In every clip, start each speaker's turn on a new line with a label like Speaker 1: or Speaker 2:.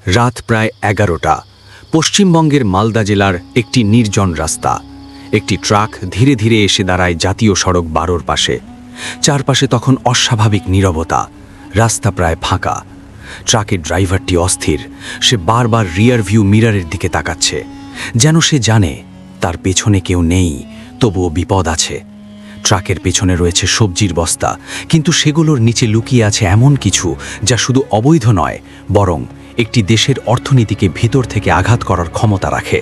Speaker 1: রাত প্রায় 11টা। পশ্চিমবঙ্গের মালদা জেলার একটি নির্জন রাস্তা। একটি ট্রাক ধীরে ধীরে এসে দাঁড়ায় জাতীয় সড়ক 12-র পাশে। চারপাশে তখন অস্বাভাবিক নীরবতা। রাস্তা প্রায় ফাঁকা। ট্রাকের ড্রাইভারটি অস্থির। সে বারবার রিয়ার ভিউ মিররের দিকে তাকাচ্ছে, যেন সে জানে তার পেছনে কেউ নেই, তবুও বিপদ আছে। ট্রাকের পেছনে রয়েছে সবজির বস্তা, কিন্তু সেগুলোর নিচে লুকিয়ে আছে এমন কিছু যা শুধু অবৈধ নয়, বরং একটি দেশের অর্থনীতিকে ভিতর থেকে আঘাত করার ক্ষমতা রাখে।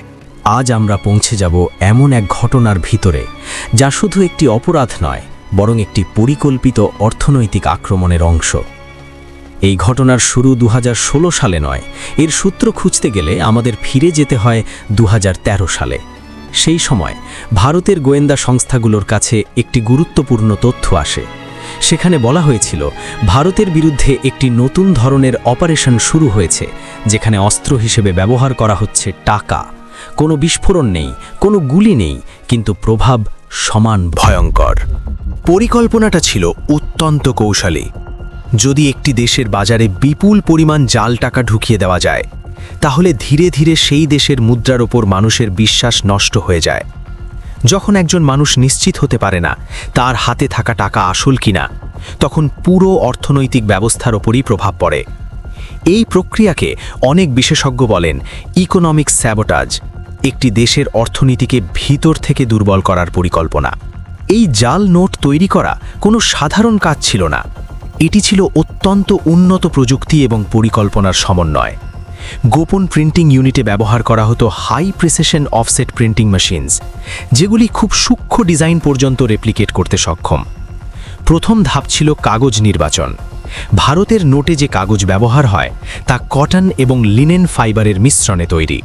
Speaker 2: আজ আমরা পৌঁছে যাব এমন এক ঘটনার ভিতরে, যা শুধু একটি অপরাধ নয়, বরং একটি পরিকল্পিত অর্থনৈতিক আক্রমণের অংশ। এই ঘটনার শুরু 2016 সালে নয়, এর সূত্র খুঁজতে গেলে আমাদের ফিরে যেতে হয় 2013 সালে। সেই সময় ভারতের গোয়েন্দা সংস্থাগুলোর কাছে একটি গুরুত্বপূর্ণ তথ্য আসে। সেখানে বলা হয়েছিল ভারতের বিরুদ্ধে একটি নতুন ধরনের অপারেশন শুরু হয়েছে, যেখানে অস্ত্র হিসেবে ব্যবহার করা হচ্ছে টাকা। কোনো বিস্ফোরণ নেই, কোনো গুলি নেই, কিন্তু প্রভাব সমান ভয়ঙ্কর।
Speaker 3: পরিকল্পনাটা ছিল অত্যন্ত কৌশলী। যদি একটি দেশের বাজারে বিপুল পরিমাণ জাল টাকা ঢুকিয়ে দেওয়া যায়, তাহলে ধীরে ধীরে সেই দেশের মুদ্রার ওপর মানুষের বিশ্বাস নষ্ট হয়ে যায়। যখন একজন মানুষ নিশ্চিত হতে পারে না তার হাতে থাকা টাকা আসল কিনা, তখন পুরো অর্থনৈতিক ব্যবস্থার ওপরই প্রভাব পড়ে। এই প্রক্রিয়াকে অনেক বিশেষজ্ঞ বলেন ইকোনমিক স্যাবোটাজ, একটি দেশের অর্থনীতিকে ভিতর থেকে দুর্বল করার পরিকল্পনা। এই জাল নোট তৈরি করা কোনো সাধারণ কাজ ছিল না। এটি ছিল অত্যন্ত উন্নত প্রযুক্তি এবং পরিকল্পনার সমন্বয়। গোপন প্রিন্টিং ইউনিটে ব্যবহার করা হতো high precision offset printing machines, যেগুলি খুব সূক্ষ্ম ডিজাইন পর্যন্ত রেপ্লিকেট করতে সক্ষম। প্রথম ধাপ ছিল কাগজ নির্বাচন। ভারতের নোটে যে কাগজ ব্যবহার হয় তা কটন এবং লিনেন ফাইবারের মিশ্রণে তৈরি।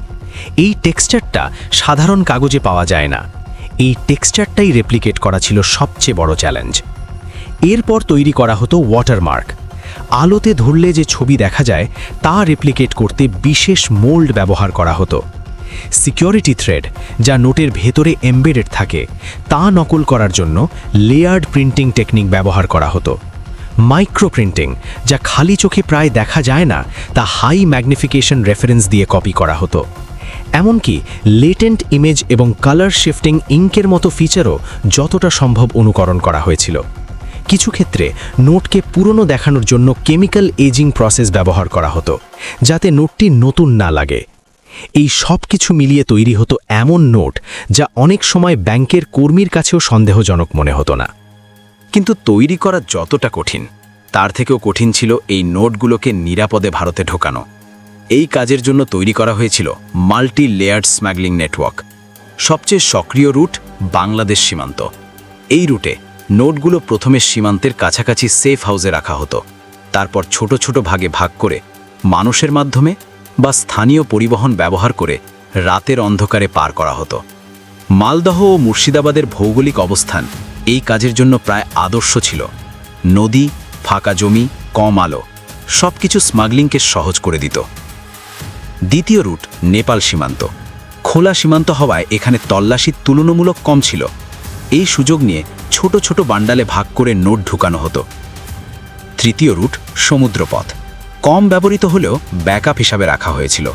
Speaker 3: এই টেক্সচারটা সাধারণ কাগজে পাওয়া যায় না। এই টেক্সচারটাই রেপ্লিকেট করা ছিল সবচেয়ে বড় চ্যালেঞ্জ। এরপর তৈরি করা হতো ওয়াটারমার্ক। আলোতে ধরলে যে ছবি দেখা যায় তা রেপ্লিকেট করতে বিশেষ মোল্ড ব্যবহার করা হতো। সিকিউরিটি থ্রেড, যা নোটের ভেতরে এমবেডেড থাকে, তা নকল করার জন্য লেয়ার্ড প্রিন্টিং টেকনিক ব্যবহার করা হতো। মাইক্রো প্রিন্টিং, যা খালি চোখে প্রায় দেখা যায় না, তা হাই ম্যাগনিফিকেশন রেফারেন্স দিয়ে কপি করা হতো। এমনকি লেটেন্ট ইমেজ এবং কালার শিফটিং ইঙ্কের মতো ফিচারও যতটা সম্ভব অনুকরণ করা হয়েছিল। কিছু ক্ষেত্রে নোটকে পুরনো দেখানোর জন্য কেমিক্যাল এজিং প্রসেস ব্যবহার করা হতো, যাতে নোটটি নতুন না লাগে। এই সব কিছু মিলিয়ে তৈরি হতো এমন নোট যা অনেক সময় ব্যাংকের কর্মীর কাছেও সন্দেহজনক মনে হতো না।
Speaker 1: কিন্তু তৈরি করা যতটা কঠিন, তার থেকেও কঠিন ছিল এই নোটগুলোকে নিরাপদে ভারতে ঢোকানো। এই কাজের জন্য তৈরি করা হয়েছিল মাল্টি লেয়ার্ড স্মাগলিং নেটওয়ার্ক। সবচেয়ে সক্রিয় রুট বাংলাদেশ সীমান্ত। এই রুটে নোটগুলো প্রথমে সীমান্তের কাছাকাছি সেফ হাউসে রাখা হতো, তারপর ছোট ছোট ভাগে ভাগ করে মানুষের মাধ্যমে বা স্থানীয় পরিবহন ব্যবহার করে রাতের অন্ধকারে পার করা হতো। মালদহ ও মুর্শিদাবাদের ভৌগোলিক অবস্থান এই কাজের জন্য প্রায় আদর্শ ছিল। নদী, ফাঁকা জমি, কম আলো, সব কিছু স্মাগলিংকে সহজ করে দিত। দ্বিতীয় রুট নেপাল সীমান্ত। খোলা সীমান্ত হওয়ায় এখানে তল্লাশি তুলনামূলক কম ছিল। এই সুযোগ নিয়ে ছোট ছোট বান্ডালে ভাগ করে নোট ঢুকানো হতো। তৃতীয় রুট সমুদ্রপথ। কম ব্যবহৃত হলেও ব্যাকআপ হিসাবে রাখা হয়েছিল।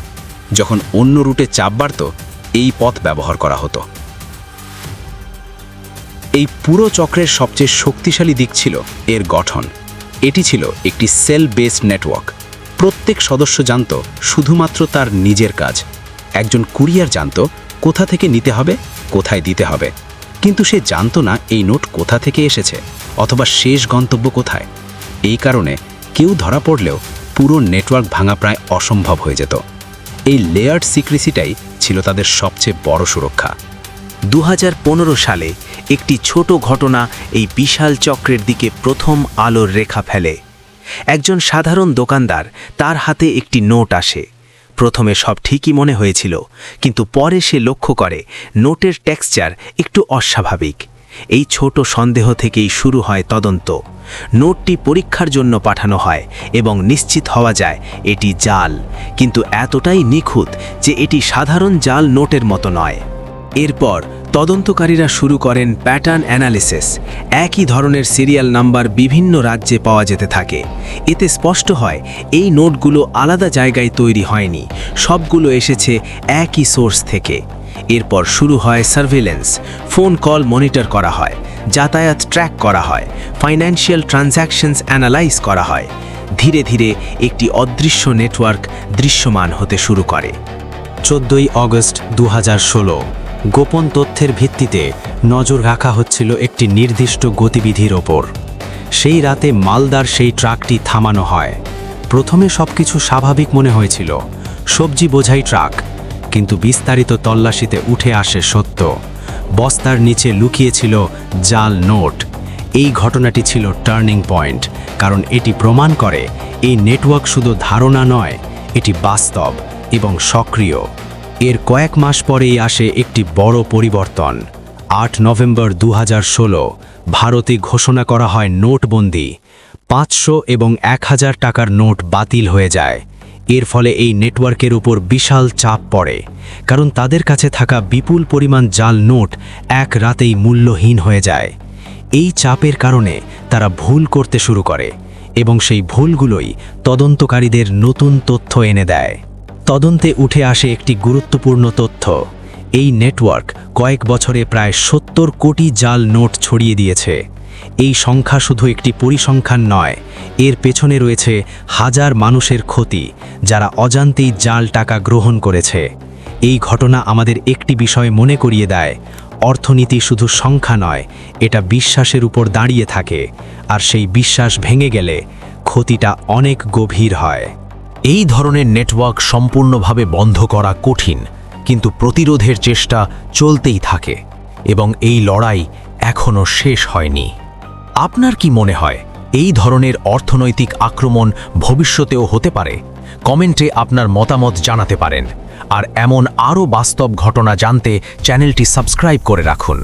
Speaker 1: যখন অন্য রুটে চাপ বাড়ত, এই পথ ব্যবহার করা হতো। এই পুরো চক্রের সবচেয়ে শক্তিশালী দিক ছিল এর গঠন। এটি ছিল একটি সেল বেসড নেটওয়ার্ক। প্রত্যেক সদস্য জানত শুধুমাত্র তার নিজের কাজ। একজন কুরিয়ার জানত কোথা থেকে নিতে হবে, কোথায় দিতে হবে, কিন্তু সে জানত না এই নোট কোথা থেকে এসেছে অথবা শেষ গন্তব্য কোথায়। এই কারণে কেউ ধরা পড়লেও পুরো নেটওয়ার্ক ভাঙা প্রায় অসম্ভব হয়ে যেত। এই লেয়ার্ড সিক্রেসিটাই ছিল তাদের সবচেয়ে বড় সুরক্ষা।
Speaker 3: 2015 সালে একটি ছোট ঘটনা এই বিশাল চক্রের দিকে প্রথম আলোর রেখা ফেলে। একজন সাধারণ দোকানদার, তার হাতে একটি নোট আসে। প্রথমে সব ঠিকই মনে হয়েছিল, কিন্তু পরে সে লক্ষ্য করে নোটের টেক্সচার একটু অস্বাভাবিক। এই ছোট সন্দেহ থেকেই শুরু হয় তদন্ত। নোটটি পরীক্ষার জন্য পাঠানো হয় এবং নিশ্চিত হওয়া যায় এটি জাল, কিন্তু এতটাই নিখুঁত যে এটি সাধারণ জাল নোটের মতো নয়। এরপর তদন্তকারীরা শুরু করেন প্যাটার্ন অ্যানালিসিস। একই ধরনের সিরিয়াল নাম্বার বিভিন্ন রাজ্যে পাওয়া যেতে থাকে। এতে স্পষ্ট হয় এই নোটগুলো আলাদা জায়গায় তৈরি হয়নি, সবগুলো এসেছে একই সোর্স থেকে। এরপর শুরু হয় সার্ভেলেন্স। ফোন কল মনিটর করা হয়, যাতায়াত ট্র্যাক করা হয়, ফাইন্যান্সিয়াল ট্রানজ্যাকশনস অ্যানালাইজ করা হয়। ধীরে ধীরে একটি অদৃশ্য নেটওয়ার্ক দৃশ্যমান হতে শুরু করে।
Speaker 2: 14 অগস্ট 2016 গোপন তথ্যের ভিত্তিতে নজর রাখা হচ্ছিল একটি নির্দিষ্ট গতিবিধির ওপর। সেই রাতে মালদার সেই ট্রাকটি থামানো হয়। প্রথমে সবকিছু স্বাভাবিক মনে হয়েছিল, সবজি বোঝাই ট্রাক। কিন্তু বিস্তারিত তল্লাশিতে উঠে আসে সত্য। বস্তার নিচে লুকিয়েছিল জাল নোট। এই ঘটনাটি ছিল টার্নিং পয়েন্ট, কারণ এটি প্রমাণ করে এই নেটওয়ার্ক শুধু ধারণা নয়, এটি বাস্তব এবং সক্রিয়। এর কয়েক মাস পরেই আসে একটি বড় পরিবর্তন। 8 নভেম্বর 2016 ভারতে ঘোষণা করা হয় নোটবন্দি। 500 এবং 1000 টাকার নোট বাতিল হয়ে যায়। এর ফলে এই নেটওয়ার্কের উপর বিশাল চাপ পড়ে, কারণ তাদের কাছে থাকা বিপুল পরিমাণ জাল নোট এক রাতেই মূল্যহীন হয়ে যায়। এই চাপের কারণে তারা ভুল করতে শুরু করে এবং সেই ভুলগুলোই তদন্তকারীদের নতুন তথ্য এনে দেয়। তদন্তে উঠে আসে একটি গুরুত্বপূর্ণ তথ্য। এই নেটওয়ার্ক কয়েক বছরে প্রায় 70 কোটি জাল নোট ছড়িয়ে দিয়েছে। এই সংখ্যা শুধু একটি পরিসংখ্যান নয়, এর পেছনে রয়েছে হাজার মানুষের ক্ষতি, যারা অজান্তেই জাল টাকা গ্রহণ করেছে। এই ঘটনা আমাদের একটি বিষয় মনে করিয়ে দেয়, অর্থনীতি শুধু সংখ্যা নয়, এটা বিশ্বাসের উপর দাঁড়িয়ে থাকে, আর সেই বিশ্বাস ভেঙে গেলে ক্ষতিটা অনেক গভীর হয়।
Speaker 3: এই ধরনের নেটওয়ার্ক সম্পূর্ণভাবে বন্ধ করা কঠিন, কিন্তু প্রতিরোধের চেষ্টা চলতেই থাকে এবং এই লড়াই এখনও শেষ হয়নি। আপনার কি মনে হয় এই ধরনের অর্থনৈতিক আক্রমণ ভবিষ্যতেও হতে পারে? কমেন্টে আপনার মতামত জানাতে পারেন। আর এমন আরও বাস্তব ঘটনা জানতে চ্যানেলটি সাবস্ক্রাইব করে রাখুন।